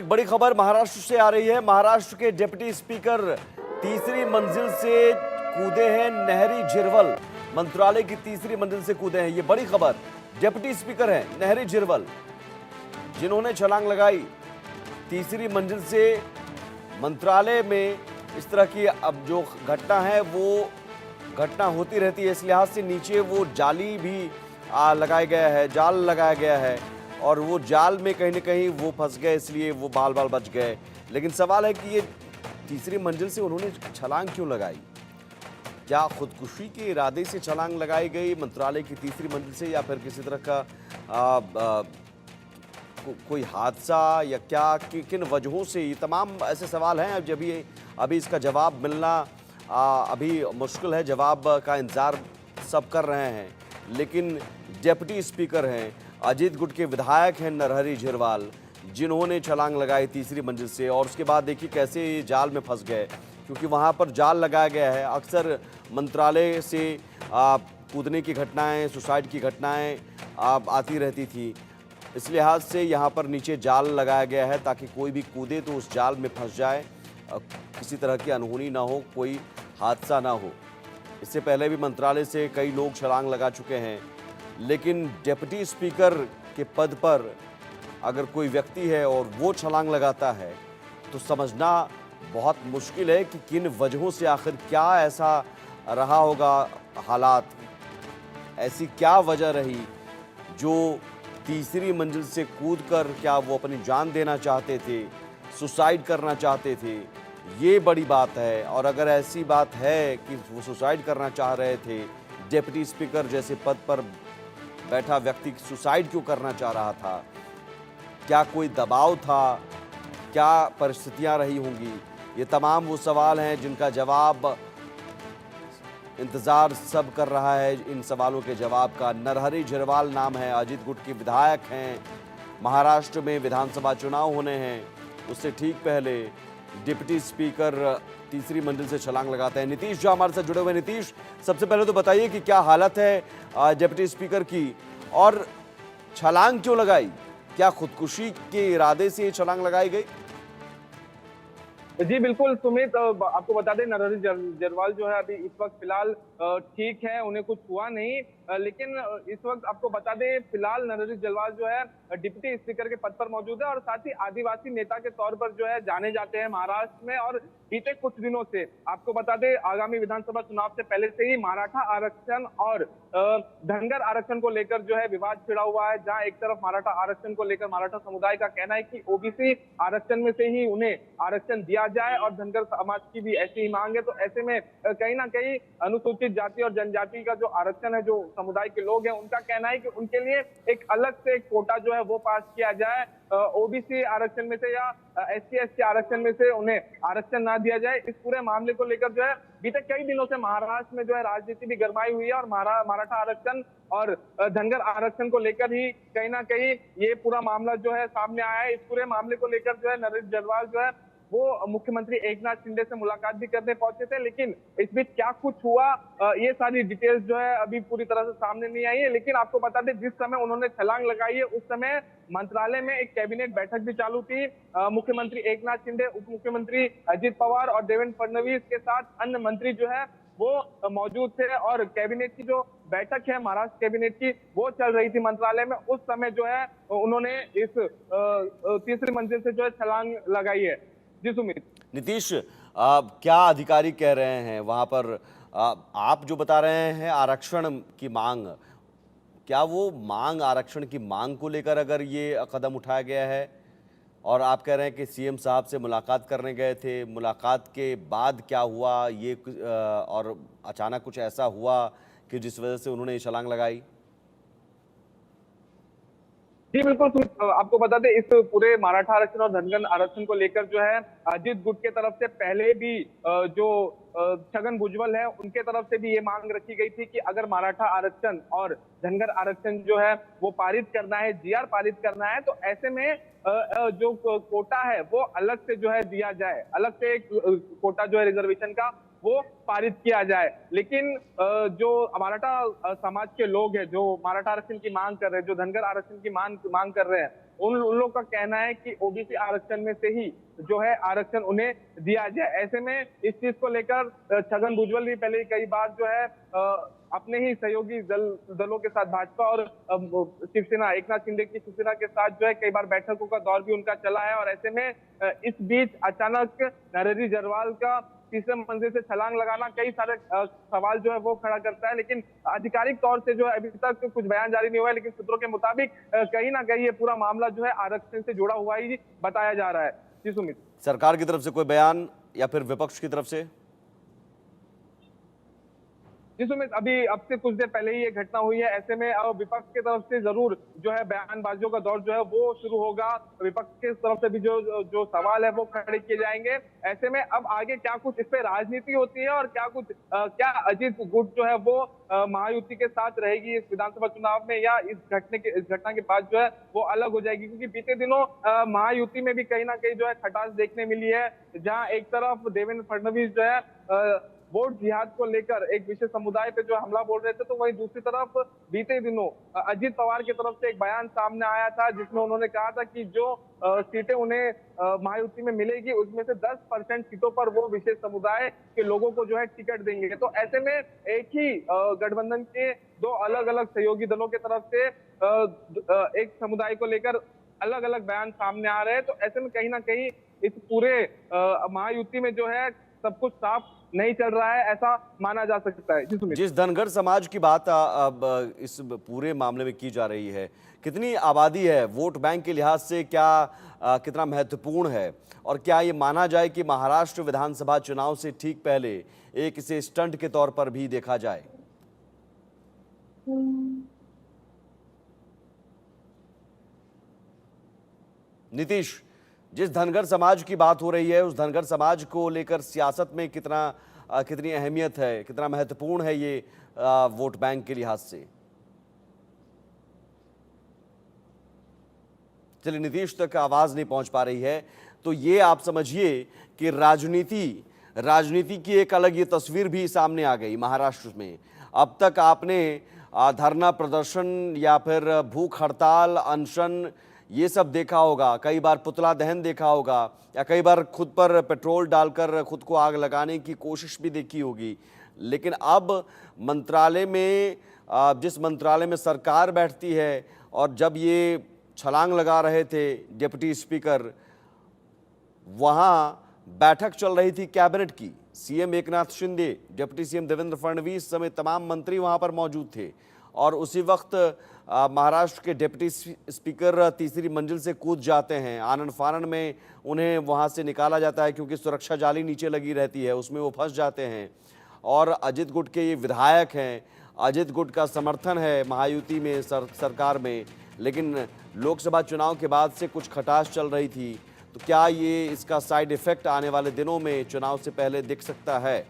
एक बड़ी खबर महाराष्ट्र से आ रही है। महाराष्ट्र के डिप्टी स्पीकर तीसरी मंजिल से कूदे हैं। नहरी झिरवल मंत्रालय की तीसरी मंजिल से कूदे हैं। ये बड़ी खबर। डिप्टी स्पीकर हैं नहरी झिरवल, जिन्होंने छलांग लगाई तीसरी मंजिल से मंत्रालय में। इस तरह की अब जो घटना है वो घटना होती रहती है, इस लिहाज से नीचे वो जाली भी लगाया गया है, जाल लगाया गया है और वो जाल में कहीं ना कहीं वो फंस गए, इसलिए वो बाल बाल बच गए। लेकिन सवाल है कि ये तीसरी मंजिल से उन्होंने छलांग क्यों लगाई? क्या खुदकुशी के इरादे से छलांग लगाई गई मंत्रालय की तीसरी मंजिल से, या फिर किसी तरह का कोई हादसा, या क्या किन वजहों से? ये तमाम ऐसे सवाल हैं। अब जब ये अभी इसका जवाब मिलना अभी मुश्किल है। जवाब का इंतज़ार सब कर रहे हैं, लेकिन डिप्टी स्पीकर हैं, अजीत गुट के विधायक हैं नरहरी झिरवाल, जिन्होंने छलांग लगाई तीसरी मंजिल से। और उसके बाद देखिए कैसे ये जाल में फंस गए, क्योंकि वहाँ पर जाल लगाया गया है। अक्सर मंत्रालय से कूदने की घटनाएं, सुसाइड की घटनाएं आती रहती थी। इस लिहाज से यहाँ पर नीचे जाल लगाया गया है ताकि कोई भी कूदे तो उस जाल में फंस जाए, किसी तरह की अनहोनी ना हो, कोई हादसा ना हो। इससे पहले भी मंत्रालय से कई लोग छलांग लगा चुके हैं, लेकिन डिप्टी स्पीकर के पद पर अगर कोई व्यक्ति है और वो छलांग लगाता है तो समझना बहुत मुश्किल है कि किन वजहों से, आखिर क्या ऐसा रहा होगा हालात, ऐसी क्या वजह रही जो तीसरी मंजिल से कूदकर क्या वो अपनी जान देना चाहते थे, सुसाइड करना चाहते थे? ये बड़ी बात है। और अगर ऐसी बात है कि वो सुसाइड करना चाह रहे थे, डिप्टी स्पीकर जैसे पद पर बैठा व्यक्ति सुसाइड क्यों करना चाह रहा था? क्या कोई दबाव था? क्या परिस्थितियां रही होंगी? ये तमाम वो सवाल हैं जिनका जवाब इंतज़ार सब कर रहा है। इन सवालों के जवाब का। नरहरी झिरवाल नाम है, अजीत गुट के विधायक हैं। महाराष्ट्र में विधानसभा चुनाव होने हैं, उससे ठीक पहले डिप्टी स्पीकर तीसरी मंजिल से छलांग लगाते हैं। नीतीश जो हमारे साथ जुड़े हुए। नीतीश, सबसे पहले तो बताइए कि क्या हालत है डिप्टी स्पीकर की, और छलांग क्यों लगाई? क्या खुदकुशी के इरादे से ये छलांग लगाई गई? जी बिल्कुल सुमित, आपको बता दें नरहरी झिरवाल जो है अभी इस वक्त फिलहाल ठीक है, उन्हें कुछ हुआ नहीं। लेकिन इस वक्त आपको बता दें फिलहाल नरहरी झिरवाल जो है डिप्टी स्पीकर के पद पर मौजूद है और साथ ही आदिवासी नेता के तौर पर जो है जाने जाते हैं महाराष्ट्र में। और बीते कुछ दिनों से आपको बता दें आगामी विधानसभा चुनाव से पहले से ही मराठा आरक्षण और धनगर आरक्षण को लेकर जो है विवाद छिड़ा हुआ है, जहां एक तरफ मराठा आरक्षण को लेकर मराठा समुदाय का कहना है कि ओबीसी आरक्षण में से ही उन्हें आरक्षण दिया जाए और धनगर समाज की भी ऐसी ही मांग है। तो ऐसे में कहीं ना कहीं अनुसूचित जाति और जनजाति का जो आरक्षण है, जो समुदाय के लोग हैं, उनका कहना है कि उनके लिए एक अलग से एक कोटा जो है वो पास किया जाए, ओबीसी आरक्षण में से या एससी एसटी आरक्षण में से उन्हें आरक्षण ना दिया जाए। इस पूरे मामले को लेकर जो है बीते कई दिनों से महाराष्ट्र में जो है राजनीति भी गरमाई हुई है और मराठा आरक्षण और धनगर आरक्षण को लेकर ही कहीं ना कहीं ये पूरा मामला जो है सामने आया है। इस पूरे मामले को लेकर जो है नरहरी झिरवाल जो है वो मुख्यमंत्री एकनाथ शिंदे से मुलाकात भी करने पहुंचे थे, लेकिन इस बीच क्या कुछ हुआ ये सारी डिटेल्स जो है अभी पूरी तरह से सामने नहीं आई है। लेकिन आपको बता दें जिस समय उन्होंने छलांग लगाई है उस समय मंत्रालय में एक कैबिनेट बैठक भी चालू थी। मुख्यमंत्री एकनाथ शिंदे, उप मुख्यमंत्री अजित पवार और देवेंद्र फडणवीस के साथ अन्य मंत्री जो है वो मौजूद थे और कैबिनेट की जो बैठक है महाराष्ट्र कैबिनेट की वो चल रही थी मंत्रालय में। उस समय जो है उन्होंने इस तीसरी मंजिल से जो है छलांग लगाई है। जी सुमित। नीतीश, क्या अधिकारी कह रहे हैं वहां पर? आप जो बता रहे हैं आरक्षण की मांग, क्या वो मांग, आरक्षण की मांग को लेकर अगर ये कदम उठाया गया है? और आप कह रहे हैं कि सीएम साहब से मुलाकात करने गए थे, मुलाकात के बाद क्या हुआ ये और अचानक कुछ ऐसा हुआ कि जिस वजह से उन्होंने ये छलांग लगाई? जी बिल्कुल सुमित, आपको बता दें इस पूरे मराठा आरक्षण और धनगर आरक्षण को लेकर जो है अजीत गुट के तरफ से पहले भी जो छगन भुजबल है उनके तरफ से भी ये मांग रखी गई थी कि अगर मराठा आरक्षण और धनगर आरक्षण जो है वो पारित करना है, जीआर पारित करना है, तो ऐसे में जो कोटा है वो अलग से जो है दिया जाए, अलग से एक कोटा जो है रिजर्वेशन का वो पारित किया जाए। लेकिन जो मराठा समाज के लोग हैं जो मराठा आरक्षण की मांग कर रहे हैं, जो धनगर आरक्षण की मांग कर रहे हैं, उन लोग का कहना है कि ओबीसी आरक्षण में से ही जो है आरक्षण उन्हें दिया जाए। ऐसे में इस चीज को लेकर छगन भुजबल भी पहले कई बार जो है अपने ही सहयोगी दलों के साथ भाजपा और शिवसेना, एकनाथ शिंदे की शिवसेना के साथ जो है कई बार बैठकों का दौर भी उनका चला है। और ऐसे में इस बीच अचानक नरहरि झरवाल का तीसरे मंजिल से छलांग लगाना कई सारे सवाल जो है वो खड़ा करता है। लेकिन आधिकारिक तौर से जो है अभी तक कुछ बयान जारी नहीं हुआ है, लेकिन सूत्रों के मुताबिक कहीं ना कहीं ये पूरा मामला जो है आरक्षण से जुड़ा हुआ ही बताया जा रहा है। जी सुमित। सरकार की तरफ से कोई बयान या फिर विपक्ष की तरफ से? जी सुमित, अभी अब से कुछ देर पहले ही ये घटना हुई है। ऐसे में अब विपक्ष की तरफ से जरूर जो है बयानबाजियों का दौर जो है वो शुरू होगा। विपक्ष की तरफ से भी जो सवाल है वो खड़े किए जाएंगे। ऐसे में अब आगे क्या कुछ इस पे राजनीति होती है और क्या अजीत गुट जो है वो महायुति के साथ रहेगी इस विधानसभा चुनाव में, या इस घटना के बाद जो है वो अलग हो जाएगी। क्योंकि बीते दिनों महायुति में भी कहीं ना कहीं जो है खटास देखने मिली है, जहां एक तरफ देवेंद्र फडणवीस जो है वोट जिहाद को लेकर एक विशेष समुदाय पे जो हमला बोल रहे थे, तो वहीं दूसरी तरफ बीते दिनों अजीत पवार की तरफ से एक बयान सामने आया था जिसमें उन्होंने कहा था कि जो सीटें उन्हें महायुति में मिलेगी उसमें से 10% सीटों पर वो विशेष समुदाय के लोगों को जो है टिकट देंगे। तो ऐसे में एक ही गठबंधन के दो अलग अलग सहयोगी दलों की तरफ से एक समुदाय को लेकर अलग अलग बयान सामने आ रहे हैं। तो ऐसे में कहीं ना कहीं इस पूरे महायुति में जो है सब कुछ साफ नहीं चल रहा है, ऐसा माना जा सकता है। जिस धनगर समाज की बात अब इस पूरे मामले में की जा रही है, कितनी आबादी है, वोट बैंक के लिहाज से कितना महत्वपूर्ण है, और क्या ये माना जाए कि महाराष्ट्र विधानसभा चुनाव से ठीक पहले एक इसे स्टंट के तौर पर भी देखा जाए? नीतीश, जिस धनगर समाज की बात हो रही है उस धनगर समाज को लेकर सियासत में कितनी अहमियत है, कितना महत्वपूर्ण है ये वोट बैंक के लिहाज से? चलिए, नीतीश तक आवाज नहीं पहुंच पा रही है, तो ये आप समझिए कि राजनीति की एक अलग ये तस्वीर भी सामने आ गई महाराष्ट्र में। अब तक आपने धरना प्रदर्शन या फिर भूख हड़ताल, अनशन ये सब देखा होगा, कई बार पुतला दहन देखा होगा, या कई बार खुद पर पेट्रोल डालकर खुद को आग लगाने की कोशिश भी देखी होगी। लेकिन अब मंत्रालय में, जिस मंत्रालय में सरकार बैठती है, और जब ये छलांग लगा रहे थे डिप्टी स्पीकर, वहाँ बैठक चल रही थी कैबिनेट की। CM Eknath Shinde, deputy CM Devendra Fadnavis समेत तमाम मंत्री वहाँ पर मौजूद थे। और उसी वक्त महाराष्ट्र के डिप्टी स्पीकर तीसरी मंजिल से कूद जाते हैं। आनन फानन में उन्हें वहां से निकाला जाता है क्योंकि सुरक्षा जाली नीचे लगी रहती है, उसमें वो फंस जाते हैं। और अजित गुट के ये विधायक हैं, अजित गुट का समर्थन है महायुति में, सरकार में। लेकिन लोकसभा चुनाव के बाद से कुछ खटास चल रही थी, तो क्या ये इसका साइड इफेक्ट आने वाले दिनों में चुनाव से पहले दिख सकता है?